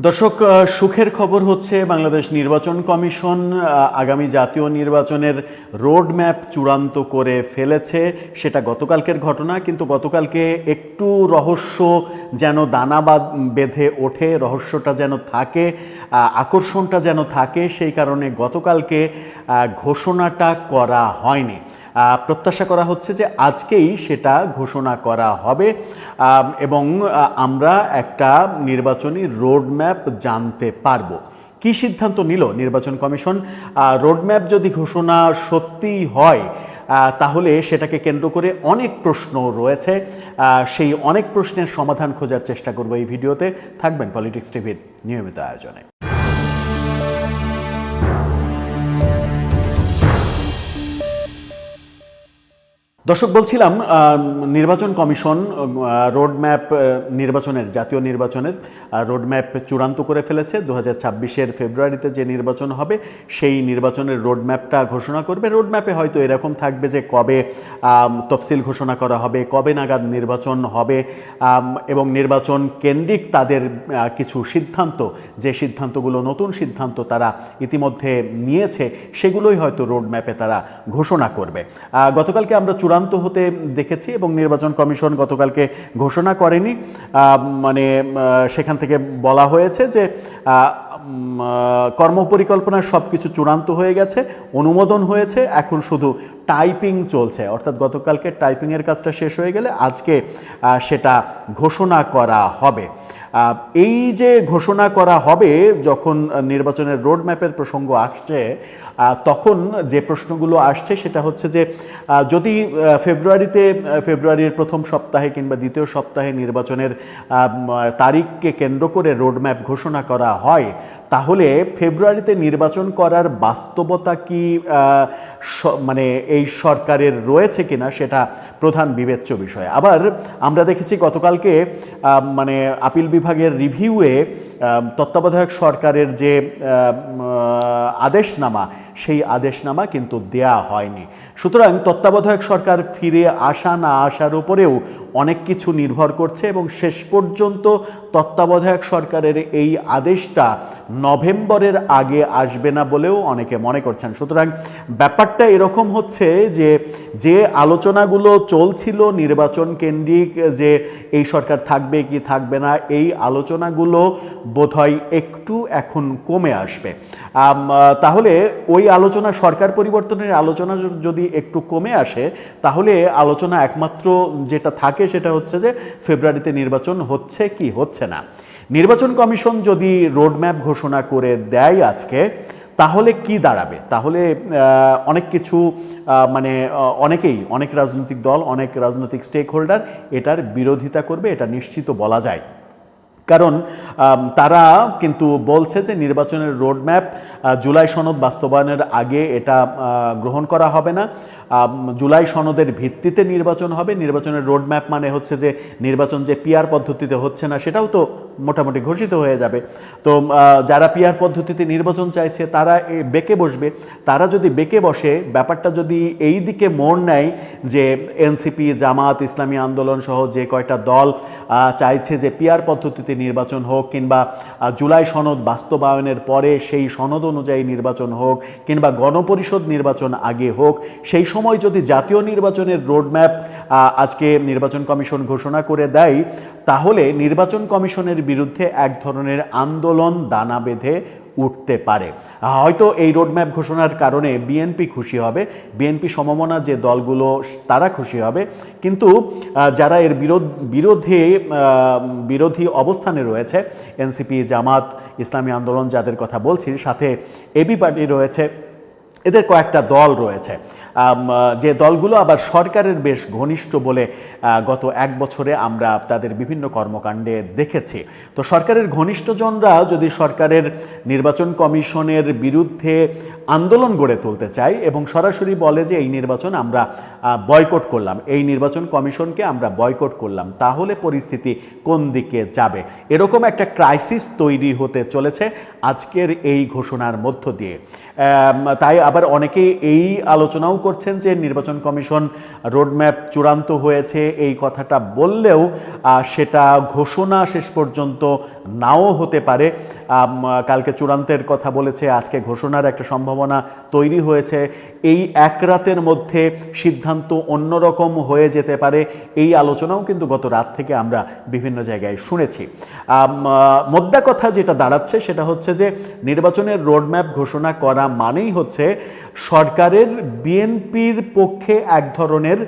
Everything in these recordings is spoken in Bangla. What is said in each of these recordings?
দর্শক, সুখের খবর হচ্ছে বাংলাদেশ নির্বাচন কমিশন আগামী জাতীয় নির্বাচনের রোড ম্যাপ চূড়ান্ত করে ফেলেছে। সেটা গতকালকের ঘটনা, কিন্তু গতকালকে একটু রহস্য যেন দানা বেঁধে ওঠে, রহস্যটা যেন থাকে, আকর্ষণটা যেন থাকে, সেই কারণে গতকালকে ঘোষণাটা করা হয়নি। প্রত্যাশা করা হচ্ছে যে আজকেই সেটা ঘোষণা করা হবে এবং আমরা একটা নির্বাচনী রোডম্যাপ জানতে পারবো। কি সিদ্ধান্ত নিল নির্বাচন কমিশন? রোডম্যাপ যদি ঘোষণা সত্যিই হয় তাহলে সেটাকে কেন্দ্র করে অনেক প্রশ্ন রয়েছে। সেই অনেক প্রশ্নের সমাধান খোঁজার চেষ্টা করব এই ভিডিওতে। থাকবেন পলিটিক্স টিভির নিয়মিত আয়োজনে। দর্শক, বলছিলাম নির্বাচন কমিশন রোডম্যাপ জাতীয় নির্বাচনের রোডম্যাপ চূড়ান্ত করে ফেলেছে। 2026-এর ফেব্রুয়ারিতে যে নির্বাচন হবে সেই নির্বাচনের রোডম্যাপটা ঘোষণা করবে। রোডম্যাপে হয়তো এরকম থাকবে যে কবে তফসিল ঘোষণা করা হবে, কবে নাগাদ নির্বাচন হবে এবং নির্বাচন কেন্দ্রিক তাদের কিছু সিদ্ধান্ত, যে সিদ্ধান্তগুলো নতুন সিদ্ধান্ত তারা ইতিমধ্যে নিয়েছে, সেগুলোই হয়তো রোডম্যাপে তারা ঘোষণা করবে। গতকালকে আমরা চূড়ান্ত হতে দেখেছি এবং নির্বাচন কমিশন গতকালকে ঘোষণা করেনি। সেখান থেকে বলা হয়েছে যে কর্মপরিকল্পনার সব কিছু চূড়ান্ত হয়ে গেছে, অনুমোদন হয়েছে, এখন শুধু টাইপিং চলছে। অর্থাৎ গতকালকে টাইপিংয়ের কাজটা শেষ হয়ে গেলে আজকে সেটা ঘোষণা করা হবে। এই যে ঘোষণা করা হবে, যখন নির্বাচনের রোডম্যাপের প্রসঙ্গ আসছে তখন যে প্রশ্নগুলো আসছে সেটা হচ্ছে যে যদি ফেব্রুয়ারির প্রথম সপ্তাহে কিংবা দ্বিতীয় সপ্তাহে নির্বাচনের তারিখকে কেন্দ্র করে রোডম্যাপ ঘোষণা করা হয়, তাহলে ফেব্রুয়ারিতে নির্বাচন করার বাস্তবতা কি এই সরকারের রয়েছে কিনা, সেটা প্রধান বিবেচ্য বিষয়। আবার আমরা দেখেছি গতকালকে আপিল বিভাগের রিভিউয়ে তত্ত্বাবধায়ক সরকারের যে আদেশনামা, সেই আদেশনামা কিন্তু দেয়া হয়নি। সুতরাং তত্ত্বাবধায়ক সরকার ফিরে আসা না আসার উপরেও অনেক কিছু নির্ভর করছে এবং শেষ পর্যন্ত তত্ত্বাবধায়ক সরকারের এই আদেশটা নভেম্বরের আগে আসবে না বলেও অনেকে মনে করছেন। সুতরাং ব্যাপারটা এরকম হচ্ছে যে আলোচনাগুলো চলছিল নির্বাচন কেন্দ্রিক, যে এই সরকার থাকবে কি থাকবে না, এই আলোচনাগুলো বোধহয় একটু এখন কমে আসবে। তাহলে ওই আলোচনা, সরকার পরিবর্তনের আলোচনা যদি একটু কমে আসে, তাহলে আলোচনা একমাত্র যেটা থাকে সেটা হচ্ছে যে ফেব্রুয়ারিতে নির্বাচন হচ্ছে কি হচ্ছে না। নির্বাচন কমিশন যদি রোডম্যাপ ঘোষণা করে দেয় আজকে, তাহলে কি দাঁড়াবে? তাহলে অনেক কিছু অনেক রাজনৈতিক দল, অনেক রাজনৈতিক স্টেক হোল্ডার এটার বিরোধিতা করবে, এটা নিশ্চিত বলা যায়। কারণ তারা কিন্তু বলছে যে নির্বাচনের রোডম্যাপ জুলাই সনদ বাস্তবায়নের আগে এটা গ্রহণ করা হবে না। জুলাই সনদের ভিত্তিতে নির্বাচন হবে। নির্বাচনের রোডম্যাপ মানে হচ্ছে যে নির্বাচন যে পিআর পদ্ধতিতে হচ্ছে না, সেটাও তো মোটামুটি ঘোষিত হয়ে যাবে। তো যারা পিআর পদ্ধতিতে নির্বাচন চাইছে তারা বেঁকে বসবে। তারা যদি বেঁকে বসে, ব্যাপারটা যদি এই দিকে মোড় নেয় যে এনসিপি, জামাত, ইসলামী আন্দোলন সহ যে কয়টা দল চাইছে যে পিআর পদ্ধতিতে নির্বাচন হোক, কিংবা জুলাই সনদ বাস্তবায়নের পরে সেই সনদ অনুযায়ী নির্বাচন হোক, কিংবা গণপরিষদ নির্বাচন আগে হোক, সেই সময় যদি জাতীয় নির্বাচনের রোডম্যাপ আজকে নির্বাচন কমিশন ঘোষণা করে দেয়, তাহলে নির্বাচন কমিশনের বিরুদ্ধে এক ধরনের আন্দোলন দানা বেঁধে উঠতে পারে। হয়তো এই রোডম্যাপ ঘোষণার কারণে বিএনপি খুশি হবে, বিএনপি সমমনা যে দলগুলো তারা খুশি হবে, কিন্তু যারা এর বিরোধী অবস্থানে রয়েছে, এনসিপি, জামাত, ইসলামী আন্দোলন যাদের কথা বলছি, সাথে এবি পার্টি রয়েছে, এদের কয়েকটা দল রয়েছে যে দলগুলো আবার সরকারের বেশ ঘনিষ্ঠ বলে গত এক বছরে আমরা তাদের বিভিন্ন কর্মকাণ্ডে দেখেছি। তো সরকারের ঘনিষ্ঠজনরা যদি সরকারের নির্বাচন কমিশনের বিরুদ্ধে আন্দোলন গড়ে তুলতে চায় এবং সরাসরি বলে যে এই নির্বাচন আমরা বয়কট করলাম, এই নির্বাচন কমিশনকে আমরা বয়কট করলাম, তাহলে পরিস্থিতি কোন দিকে যাবে? এরকম একটা ক্রাইসিস তৈরি হতে চলেছে আজকের এই ঘোষণার মধ্য দিয়ে। তাই আবার অনেকেই এই আলোচনাও করছেন যে নির্বাচন কমিশন রোডম্যাপ চূড়ান্ত হয়েছে এই কথাটা বললেও সেটা ঘোষণা শেষ পর্যন্ত নাও হতে পারে। কালকে চূড়ান্তের কথা বলেছে, আজকে ঘোষণার একটা সম্ভাবনা তৈরি হয়েছে। এই এক রাতের মধ্যে সিদ্ধান্ত অন্যরকম হয়ে যেতে পারে, এই আলোচনাও কিন্তু গত রাত থেকে আমরা বিভিন্ন জায়গায় শুনেছি। মোদ্দা কথা যেটা দাঁড়াচ্ছে সেটা হচ্ছে যে নির্বাচনের রোডম্যাপ ঘোষণা করা মানেই হচ্ছে সরকারের বিএনপির পক্ষে এক ধরনের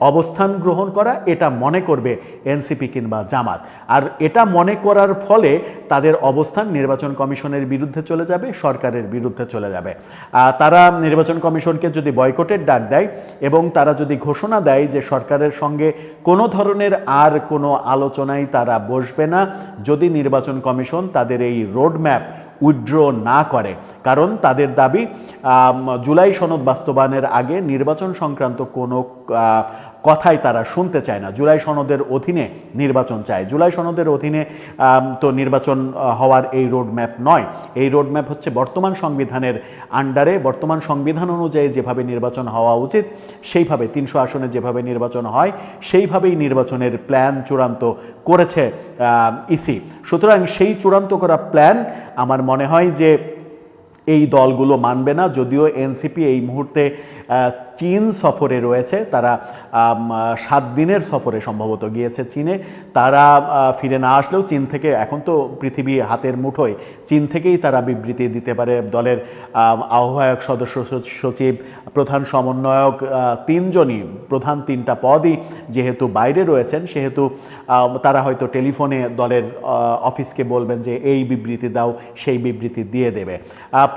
অবস্থান গ্রহণ করা, এটা মনে করবে এনসিপি কিংবা জামাত। আর এটা মনে করার ফলে তাদের অবস্থান নির্বাচন কমিশনের বিরুদ্ধে চলে যাবে, সরকারের বিরুদ্ধে চলে যাবে। তারা নির্বাচন কমিশনকে যদি বয়কটের ডাক দেয় এবং তারা যদি ঘোষণা দেয় যে সরকারের সঙ্গে কোনো ধরনের আর কোনো আলোচনায় তারা বসবে না যদি নির্বাচন কমিশন তাদের এই রোডম্যাপ উইথড্র না করে, কারণ তাদের দাবি জুলাই সনদ বাস্তবায়নের আগে নির্বাচন সংক্রান্ত কোনো কথাই তারা শুনতে চায় না। জুলাই সনদের অধীনে নির্বাচন চায়। জুলাই সনদের অধীনে তো নির্বাচন হওয়ার এই রোডম্যাপ নয়। এই রোডম্যাপ হচ্ছে বর্তমান সংবিধানের আন্ডারে, বর্তমান সংবিধান অনুযায়ী যেভাবে নির্বাচন হওয়া উচিত সেইভাবে 300 আসনে যেভাবে নির্বাচন হয় সেইভাবেই নির্বাচনের প্ল্যান চূড়ান্ত করেছে ইসি। সুতরাং সেই চূড়ান্ত করা প্ল্যান আমার মনে হয় যে এই দলগুলো মানবে না। যদিও এনসিপি এই মুহূর্তে চীন সফরে রয়েছে, তারা 7 দিনের সফরে সম্ভবত গিয়েছে চীনে। তারা ফিরে না আসলেও চীন থেকে, এখন তো পৃথিবী হাতের মুঠোয়, চীন থেকেই তারা বিবৃতি দিতে পারে। দলের আহ্বায়ক, সদস্য সচিব, প্রধান সমন্বয়ক 3 জনই, প্রধান 3টা পদই যেহেতু বাইরে রয়েছেন সেহেতু তারা হয়তো টেলিফোনে দলের অফিসকে বলবেন যে এই বিবৃতি দাও, সেই বিবৃতি দিয়ে দেবে।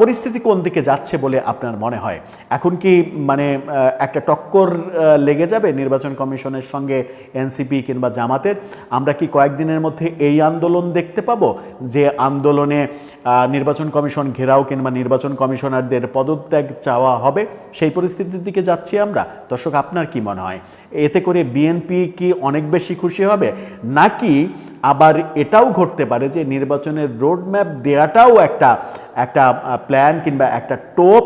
পরিস্থিতি কোন দিকে যাচ্ছে বলে আপনার মনে হয়? এখন কি মানে একটা টক্কর লেগে যাবে নির্বাচন কমিশনের সঙ্গে এনসিপি কিংবা জামাতের? আমরা কি কয়েকদিনের মধ্যে এই আন্দোলন দেখতে পাবো যে আন্দোলনে নির্বাচন কমিশন ঘেরাও কিংবা নির্বাচন কমিশনারদের পদত্যাগ চাওয়া হবে? সেই পরিস্থিতির দিকে যাচ্ছি আমরা। দর্শক, আপনার কি মনে হয় এতে করে বিএনপি কি অনেক বেশি খুশি হবে, নাকি আবার এটাও ঘটতে পারে যে নির্বাচনের রোডম্যাপ দেওয়াটাও একটা প্ল্যান কিংবা একটা টোপ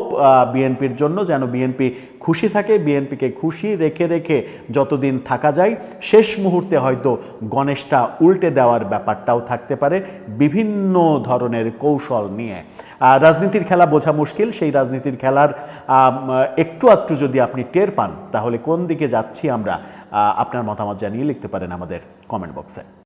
বিএনপির জন্য, যেন বিএনপি খুশি থাকে, বিএনপিকে খুশি রেখে রেখে যতদিন থাকা যায়, শেষ মুহূর্তে হয়তো গণেশটা উল্টে দেওয়ার ব্যাপারটাও থাকতে পারে বিভিন্ন ধরনের কৌশল নিয়ে। রাজনীতির খেলা বোঝা মুশকিল। সেই রাজনীতির খেলার একটু আধটু যদি আপনি টের পান তাহলে কোন দিকে যাচ্ছি আমরা, আপনার মতামত জানিয়ে লিখতে পারেন আমাদের কমেন্ট বক্সে।